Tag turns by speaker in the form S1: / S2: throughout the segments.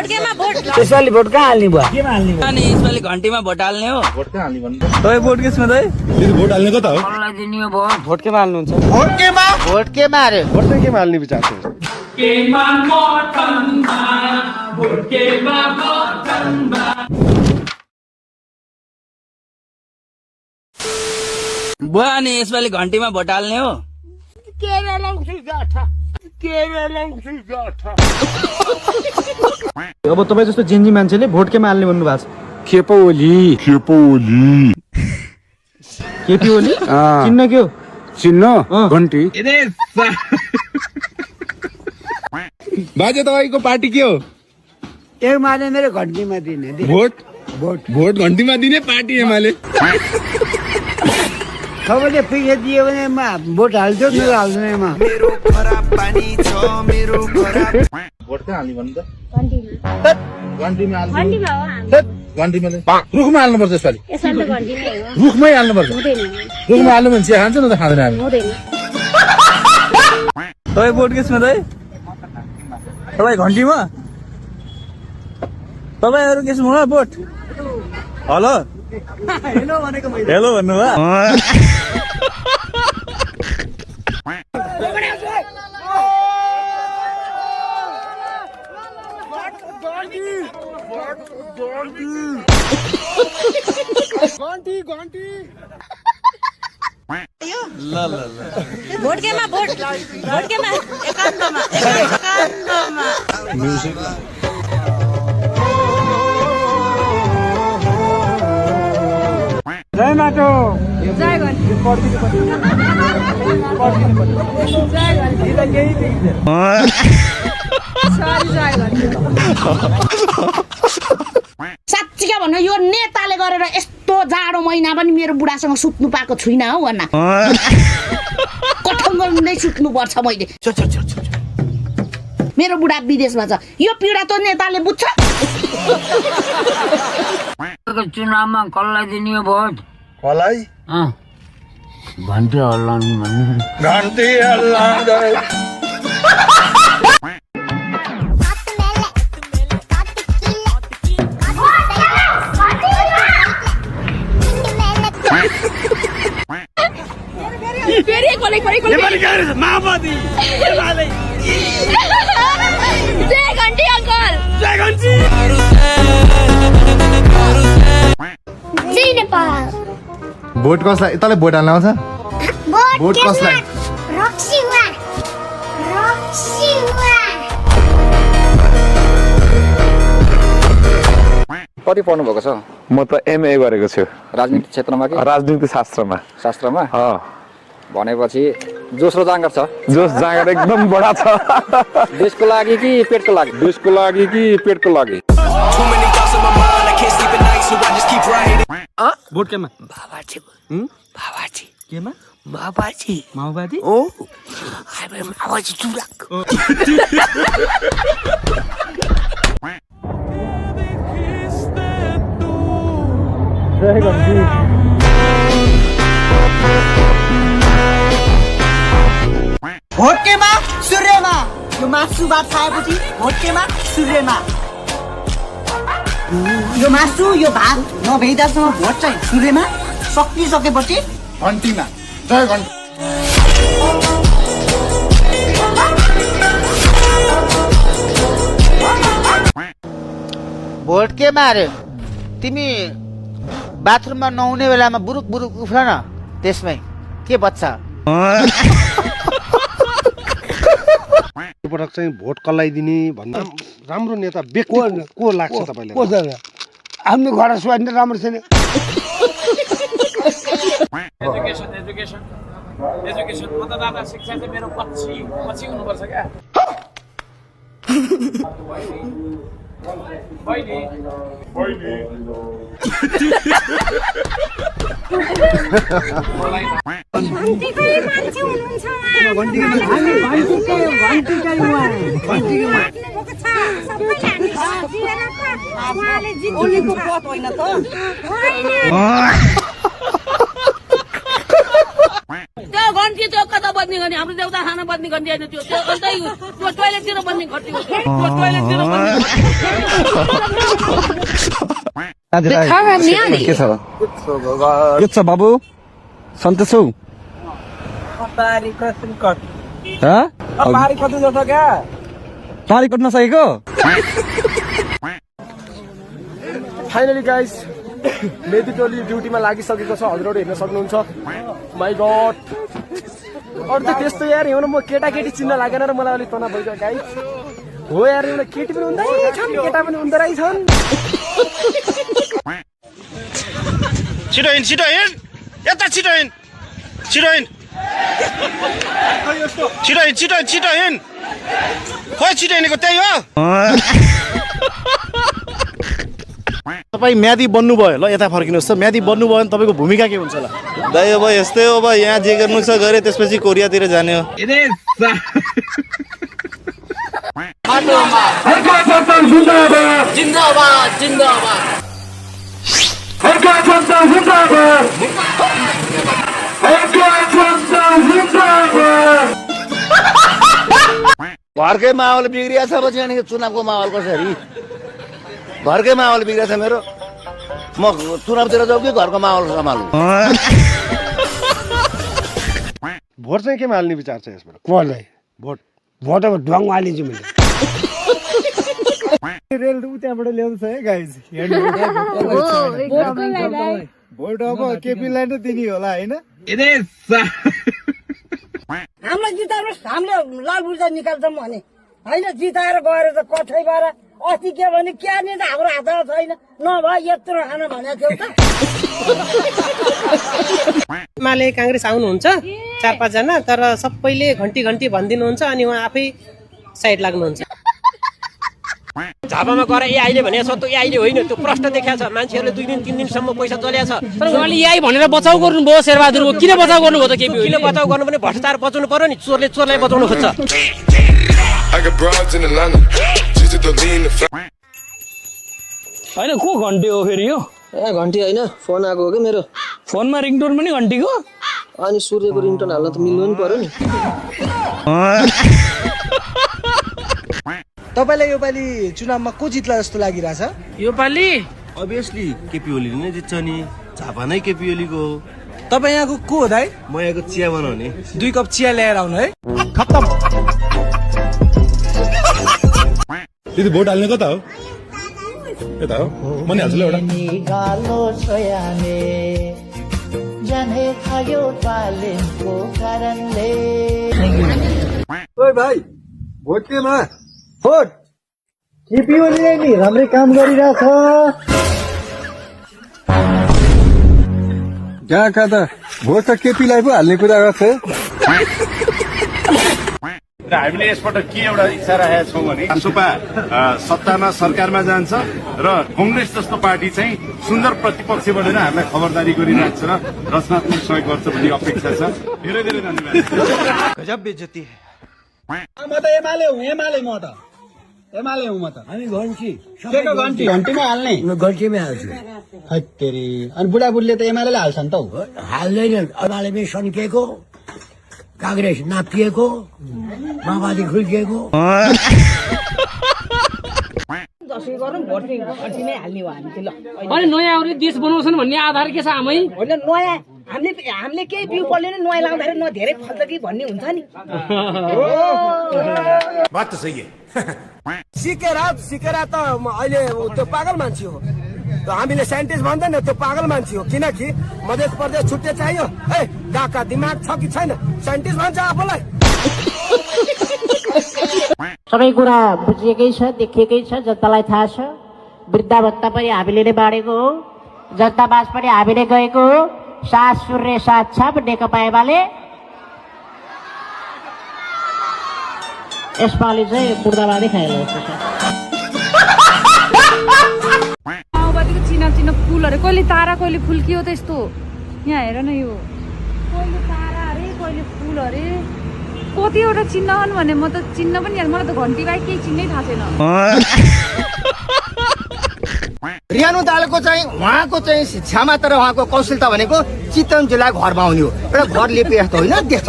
S1: vote केमा vote
S2: यसपालि vote कहाँ हाल्ने भयो
S3: केमा हाल्ने भयो
S4: अनि यसपालि घन्टीमा भोट हाल्ने हो
S3: भोट कहाँ हाल्ने भन्नु
S5: तै भोट केसमा तै
S3: दिदी भोट हाल्ने कता हो
S2: कसलाई दिने हो भोट
S5: भोट केमा हाल्नुहुन्छ
S2: भोट केमा अरे
S5: भोट चाहिँ केमा हाल्ने विचार छ
S4: केमा मटनमा भोट केमा मटनमा बुवा अनि यसपालि घन्टीमा भोट हाल्ने हो
S5: अब तपाईँ जस्तो जेन्जी मान्छेले भोट केमा हाल्ने भन्नु भएको छ
S6: खेपो ओली
S5: केपी ओली चिन्न के हो
S6: चिन्ह घन्टी बाजे तपाईँको पार्टी के हो
S2: एमाले मेरो घन्टीमा दिने
S6: भोट भोट घन्टीमा दिने पार्टी एमाले
S2: सबैले पैसा दियो भने भोट हाल्छौ मेरो हाल्दैनमा
S3: भोट कहाँ हाल्ने भन्नु त
S1: घन्टीमा
S3: घन्टीमा हाल्ने
S1: हो
S3: घन्टीमा रुखमा हाल्नुपर्छ यसपालि
S1: यसमा त घन्टी नै हो
S3: रुखमै हाल्नुपर्छ
S1: हुँदैन
S3: रुखमा हाल्नु भने चिया खान्छ न त खाँदैन हामी
S1: हुँदैन
S5: तै भोट केसमा तै तपाईँ घन्टीमा तपाईँहरू केसमा भोट हेलो हेलो भन्नुभयो
S1: भोट केमा भोट केमा एकान्तमा
S2: जय माटो
S1: जय घन्टी साँच्चीका भन्नु यो नेताले गरेर यस्तो जाडो महिना पनि मेरो बुढासँग सुत्नु पाएको छुइनँ हौ भन्न कठौँ नै सुत्नु पर्छ मैले मेरो बुढा विदेशमा छ यो पीडा त नेताले बुझ्छ
S2: चुनावमा कसलाई दिने हो भोट
S3: कसलाई
S2: घन्टी हल्लाउनु भन्नु
S3: घन्टी हल्लाउँदै
S5: माओवादी
S1: जय घन्टी अङ्कल
S5: जय घन्टी
S1: जय नेपाल
S6: भोट कसलाई तँलाई भोट हाल्न आउँछ भोट कसलाई
S7: कति पढ्नु भएको छ
S6: म त एमए गरेको छु
S7: राजनीति क्षेत्रमा कि
S6: राजनीति शास्त्रमा
S7: भनेपछि जोस र जाँगर छ
S6: जोस जाँगर एकदम बडा छ
S7: देशको लागि कि पेटको लागि
S6: देशको लागि कि पेटको लागि
S5: भोट केमा
S2: बाबाजी
S5: केमा
S2: माओवादी
S5: माओवादी
S2: ओ माओवादी चुराक
S8: भोटकेमा सूर्यमा यो मासु भात खाएपछि भोटकेमा सूर्यमा यो मासु यो भात नभेइदासम्म भोट चाहिँ सूर्यमा सकिसकेपछि
S6: घन्टीमा जय घन्टी
S2: भोट केमा अरे तिमी बाथरुममा नहुने बेलामा बुरुक बुरुक उफ्र न त्यसमै के बच्चा
S9: पटक चाहिँ भोट कसलाई दिने भन्दा राम्रो नेता व्यक्ति को लाग्छ तपाईँलाई
S2: आफ्नो घर स्वाइन राम्रो छैन
S4: एजुकेसन मतदाता शिक्षा चाहिँ मेरो पछि हुनुपर्छ क्या
S1: त्यो घन्टी त्यो कता बद्ने गर्ने हाम्रो देउता खाना बद्ने घन्टी होइन त्यो टोइलेटतिर बद्ने घन्टी हो त्यो टोइलेटतिर बद्ने
S5: के छ के छ बाबु सन्तोष छौ तारिक कट्न सकेको
S9: फाइनली गाइस मेदी टोली ड्युटीमा लागिसकेको छ हजुरहरू हेर्न सक्नुहुन्छ माई गॉड अरू त त्यस्तो यार हेर्नु म केटाकेटी चिन्न लागेन र मलाई अलिक तनाव भइगयो गाइस हो यार एउटा केटी पनि हुँदै छन् केटा पनि हुँदो रहेछन्
S3: छिटो हिँड यता छिटो हिँड खोइ छिटो हिँडेको त्यही हो
S10: तपाईँ म्यादी बन्नुभयो ल यता फर्किनुहोस् त म्यादी बन्नुभयो भने तपाईँको भूमिका के हुन्छ ल
S6: दाइ अब यस्तै हो अब यहाँ जे गर्नु छ गरे त्यसपछि कोरियातिर जाने हो
S2: घरकै माहौल बिग्रिया छ पछि अनि चुनावको माहौल कसरी घरकै माहौल बिग्रिया छ मेरो म चुनावतिर जाऊ कि घरको माहौल सम्हालु
S9: भोट चाहिँ केमा हाल्ने विचार छ यसबाट
S11: कसलाई
S9: भोट
S11: भोट अब ढुङ्ग हालिदिन्छु मैले
S5: रेल त्यहाँबाट ल्याउँछ है गाइस भोट अब केपीलाई नै दिने होला होइन
S8: हामीलाई जिताउनुहोस् हामीले लाल ऊर्जा निकाल्छौँ भने होइन जिताएर गएर त कठैबाट अस्ति के भने क्याबिनेट हाम्रो हातमा छैन नभए यत्रो खान भनेको थियौ त
S12: एमाले काङ्ग्रेस आउनुहुन्छ 4-5 जना तर सबैले घन्टी भनिदिनुहुन्छ अनि उहाँ आफै साइड लाग्नुहुन्छ
S7: झापामा गएर अहिले भनेको छ त्यो अहिले होइन त्यो प्रश्न देखाएको छ मान्छेहरूले 2 दिन 3 दिनसम्म पैसा चल्या छ
S12: तर उहाँले यही भनेर बचाउ गर्नुभयो शेरबहादुरको किन बचाउ गर्नुभयो त केपी
S7: किन बचाउ गर्नु भने भ्रष्टाचार बचाउनु पर्यो नि चोरले चोरलाई बचाउनु खोज्छ
S12: होइन को घन्टी हो फेरि यो
S8: घन्टी होइन फोन आएको हो कि मेरो
S12: फोनमा रिङटोन पनि घन्टीको
S8: अनि सूर्यको रिङटोन हाल्न त मिल्नु नि पर्यो नि
S5: तपाईलाई योपालि चुनावमा को जित्ला जस्तो लागिरहेछ
S12: योपालि
S6: अभियसली केपी ओलीले नै जित्छ नि झापा नै केपी ओलीको हो
S5: तपाईँ यहाँको को हो दाइ
S6: म यहाँको चिया बनाउने
S5: 2 कप चिया ल्याएर आउनु है
S3: दिदी भोट हाल्ने कता हो यता हो म नि हाल्छु ल एउटा
S5: ओइ भाइ भोट केमा भोट केपी ओलीले नि राम्रै काम गरिरहेछ
S9: जहाँ त भोट त केपीलाई पो हाल्ने कुरा गर्छ
S3: र हामीले यसबाट के एउटा इच्छा राखेका छौँ भने रासोपा सत्तामा सरकारमा जान्छ र कङ्ग्रेस जस्तो पार्टी चाहिँ सुन्दर प्रतिपक्ष बनेर हामीलाई खबरदारी गरिरहेको छ र रचनात्मक सहयोग गर्छ भन्ने अपेक्षा छ धेरै धेरै धन्यवाद
S5: गजब बेइज्जती
S11: म त एमाले हुँ म त हामी घन्टीमा हाल्ने घन्टीमै हाल्छु हत्तेरी अनि बुढाबुढीले त एमाले हाल्छ नि त हौ हाल्दैन एमालेमै सन्किएको काङ्ग्रेस नापिएको माओवादी खुल्किएको
S1: दसैँ गरौँ भोट घन्टीमै हाल्ने हो हामी ल
S12: अनि नयाँ आउने देश बनाउँछन् भन्ने आधार के छ आमै
S1: होइन नयाँ हामीले केही बिउ पर्ने नयाँ लाउँदाखेरि न धेरै फल्छ कि भन्ने हुन्छ नि
S3: बात त सही है
S11: सिकेर त अहिले त्यो पागल मान्छे हो हामीले साइन्टिस्ट भन्दैन त्यो पागल मान्छे हो किनकि मध्य प्रदेश छुट्टै चाहियो ए डाका दिमाग छ कि छैन साइन्टिस्ट भन्छ आफूलाई
S1: सबै कुरा बुझिएकै छ देखिएकै छ जनतालाई थाहा छ वृद्धाभत्ता पनि हामीले नै बाँडेको हो जनतावास पनि हामीले गएको हो सात सूर्य सात छाप नेकपा एमाले यसपालि चाहिँ मुर्दाबादै खाएर
S13: माओवादीको चिना फुलहरू कहिले तारा कहिले फुल के हो त यस्तो यहाँ हेर न यो कहिले तारा अरे कहिले फुल अरे कतिवटा चिन्ह हुन् भने म त चिन्ह पनि मलाई त घन्टी बाहेक केही चिन्नै थाहा छैन
S8: रियानु दालको चाहिँ उहाँको चाहिँ शिक्षामा तर उहाँको कौशलता भनेको चितवन जिल्ला घरमा आउने हो एउटा घर लिपे जस्तो होइन देश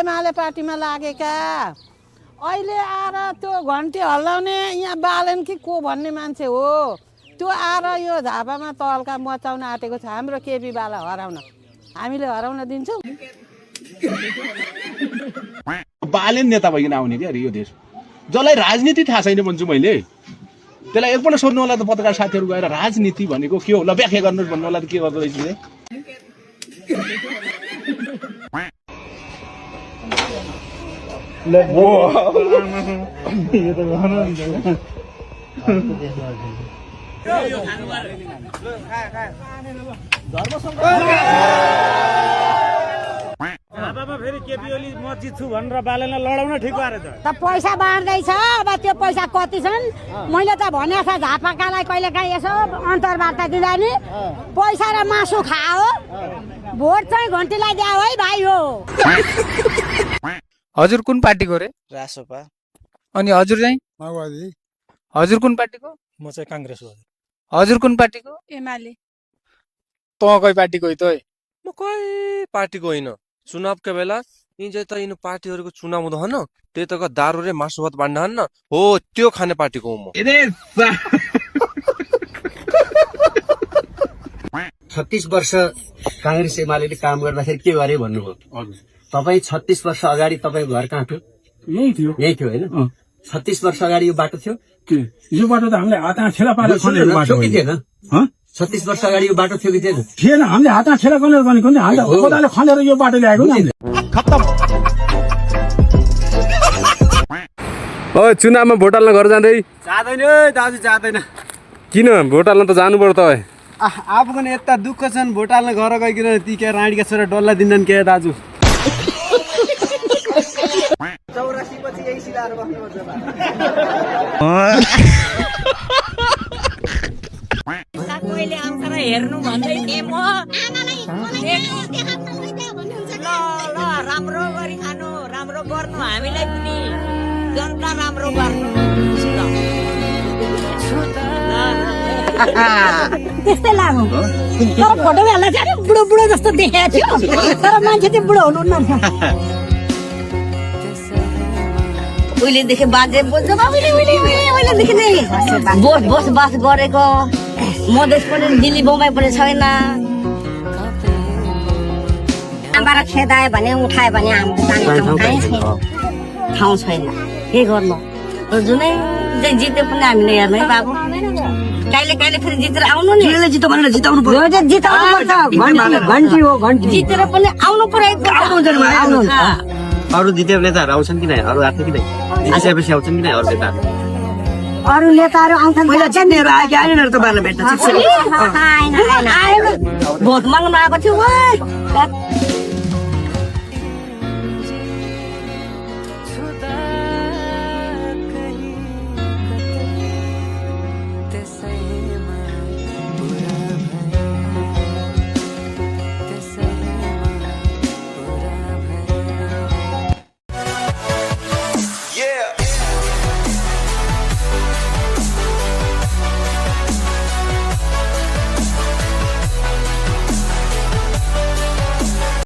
S1: एमाले पार्टीमा लागेका
S8: अहिले आएर त्यो घन्टी हल्लाउने यहाँ बालन कि को भन्ने मान्छे हो त्यो आएर यो झापामा तहल्का मचाउन आँटेको छ हाम्रो केपी बाला हराउन हामीले हराउन दिन्छौँ
S9: बालेन नेता भइकन आउने क्या यो देश जसलाई राजनीति थाहा छैन भन्छु मैले त्यसलाई एकपल्ट सोध्नु होला त पत्रकार साथीहरू गएर राजनीति भनेको के हो ल व्याख्या गर्नुहोस् भन्नु होला त के गर्दो रहेछ
S4: फेरि केपी ओली म जित्छु भनेर बालेनलाई लडाउन ठिक पारे
S8: त पैसा बाँड्दैछ अब त्यो पैसा कति छन् मैले त भनेको छ झापाकालाई कहिले काहीँ यसो अन्तर्वार्ता दिँदा नि पैसा र मासु खाओ भोट चाहिँ घन्टीलाई दियो है भाइ हो
S14: हजुर कुन पार्टीको रे
S7: रासोपा
S14: अनि हजुर चाहिँ
S11: माओवादी
S14: हजुर कुन पार्टीको
S4: म चाहिँ कांग्रेस हो
S14: हजुर कुन पार्टीको
S13: एमाले
S14: त कै पार्टीको त
S7: म कोही पार्टीको होइन चुनावका बेला यिन चाहिँ त यिन पार्टीहरूको चुनाव हुँदैन त्यही त दारू रे मासु भात बाँड्न हान्न हो त्यो खाने पार्टीको हो म
S11: 36 वर्ष कांग्रेस एमाले काम गर्दाखेरि के गरे भन्नुभयो तपाईँ 36 वर्ष अगाडि तपाईँको घर कहाँ थियो यही थियो होइन 36 वर्ष अगाडि यो बाटो थियो
S4: यो बाटो त हामीले हात ठेला पारेर खनेको बाटो
S11: थियो कि थिएन 36 वर्ष अगाडि यो बाटो थियो कि थिएन
S4: थिएन हामीले हात ठेला खनेर भनेको नि हामीले कोदाले खनेर यो बाटो ल्याएको नि
S9: खत्तम ओ चुनावमा भोट हाल्न घर जाँदै
S11: जाँदैन दाजु जाँदैन
S9: किन भोट हाल्न त जानु पर्छ त
S11: आफूको यता दुःख छन् भोट हाल्न घर गइकन ती के राणीका छोरा डल्ला दिन्छन् के दाजु 84 पछि यही सिलाएर बस्नुपर्छ
S8: मैले आउँछ र हेर्नु भन्दै थिएँ म ल राम्रो गरी खानु राम्रो गर्नु हामीलाई पनि जनता राम्रो गर्नु त्यस्तै लाग्यो तर फोटो हाल्दा चाहिँ बुढो बुढो जस्तो देखाएको थियो तर मान्छे चाहिँ बुढो हुनुहुन्न उहिलेदेखि बाजे बोज्यूमा उहिलेदेखि नै बसोबास गरेको मधेस पनि दिल्ली बम्बई पनि छैन आमाबाट खेदायो भने उठायो भने हाम्रो जाने ठाउँ छैन के गर्नु जुनै जिते पनि हामीले हेर्नु है बाबु कहिले कहिले फेरि जितेर आउनु नि जितो भनेर जिताउनु पर्यो घन्टी हो घन्टी जितेर पनि आउनु पर्यो
S11: अरू जिते नेताहरू आउँछन् कि नै अरू आएको कि नै जितेपछि आउँछन् कि नै अरू नेताहरू
S8: अरू नेताहरू आउँछन्
S11: पहिला चिन्नेहरू आयो कि आएन तपाईँहरूलाई भेट्न
S8: भोट माग्नु आएको थियो